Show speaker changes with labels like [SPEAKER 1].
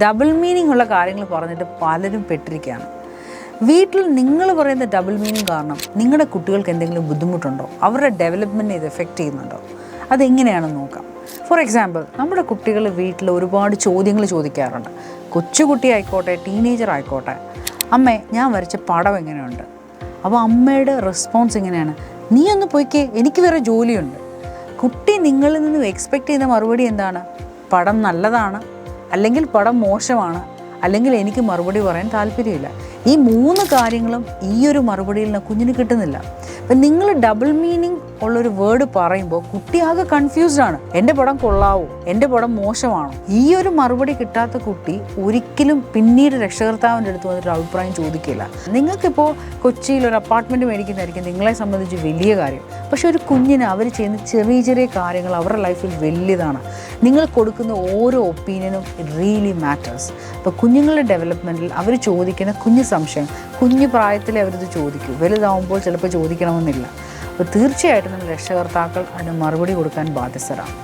[SPEAKER 1] Double meaning ഉള്ള കാര്യങ്ങൾ പറഞ്ഞിട്ട് പലരും പെട്ടിരിക്കുകയാണ്. വീട്ടിൽ നിങ്ങൾ പറയുന്ന ഡബിൾ മീനിങ് കാരണം നിങ്ങളുടെ കുട്ടികൾക്ക് എന്തെങ്കിലും ബുദ്ധിമുട്ടുണ്ടോ? അവരുടെ ഡെവലപ്മെൻറ്റിനെ ഇത് എഫക്റ്റ് ചെയ്യുന്നുണ്ടോ? അതെങ്ങനെയാണെന്ന് നോക്കാം. ഫോർ എക്സാമ്പിൾ, നമ്മുടെ കുട്ടികൾ വീട്ടിൽ ഒരുപാട് ചോദ്യങ്ങൾ ചോദിക്കാറുണ്ട്. കൊച്ചുകുട്ടി ആയിക്കോട്ടെ, ടീനേജർ ആയിക്കോട്ടെ, അമ്മേ ഞാൻ വരച്ച പടം എങ്ങനെയുണ്ട്? അപ്പോൾ അമ്മയുടെ റെസ്പോൺസ് എങ്ങനെയാണ്? നീ ഒന്ന് പോയിക്കേ, എനിക്ക് വേറെ ജോലിയുണ്ട്. കുട്ടി നിങ്ങളിൽ നിന്നും എക്സ്പെക്റ്റ് ചെയ്യുന്ന മറുപടി എന്താണ്? പടം നല്ലതാണ്, അല്ലെങ്കിൽ പടം മോശമാണ്, അല്ലെങ്കിൽ എനിക്ക് മറുപടി പറയാൻ താല്പര്യമില്ല. ഈ 3 കാര്യങ്ങളും ഈ ഒരു മറുപടിയിൽ നിന്ന് കുഞ്ഞിന് കിട്ടുന്നില്ല. അപ്പം നിങ്ങൾ ഡബിൾ മീനിങ് ഉള്ളൊരു വേർഡ് പറയുമ്പോൾ കുട്ടി ആകെ കൺഫ്യൂസ്ഡാണ്. എൻ്റെ പടം കൊള്ളാവോ, എൻ്റെ പടം മോശമാണോ? ഈ ഒരു മറുപടി കിട്ടാത്ത കുട്ടി ഒരിക്കലും പിന്നീട് രക്ഷകർത്താവിൻ്റെ അടുത്ത് വന്നിട്ട് അഭിപ്രായം ചോദിക്കില്ല. നിങ്ങൾക്കിപ്പോൾ കൊച്ചിയിൽ ഒരു അപ്പാർട്ട്മെൻറ്റ് മേടിക്കുന്നതായിരിക്കും നിങ്ങളെ സംബന്ധിച്ച് വലിയ കാര്യം. പക്ഷെ ഒരു കുഞ്ഞിന് അവർ ചെയ്യുന്ന ചെറിയ ചെറിയ കാര്യങ്ങൾ അവരുടെ ലൈഫിൽ വലിയതാണ്. നിങ്ങൾ കൊടുക്കുന്ന ഓരോ ഒപ്പീനിയനും റിയലി മാറ്റേഴ്സ്. അപ്പോൾ കുഞ്ഞുങ്ങളുടെ ഡെവലപ്മെൻറ്റിൽ അവർ ചോദിക്കുന്ന കുഞ്ഞു സംശയം കുഞ്ഞു പ്രായത്തിലേ അവരിത് ചോദിക്കൂ. വലുതാവുമ്പോൾ ചിലപ്പോൾ ചോദിക്കണമെന്നില്ല. അപ്പോൾ തീർച്ചയായിട്ടും നമ്മൾ രക്ഷകർത്താക്കൾ അതിന് മറുപടി കൊടുക്കാൻ ബാധ്യസ്ഥരാണ്.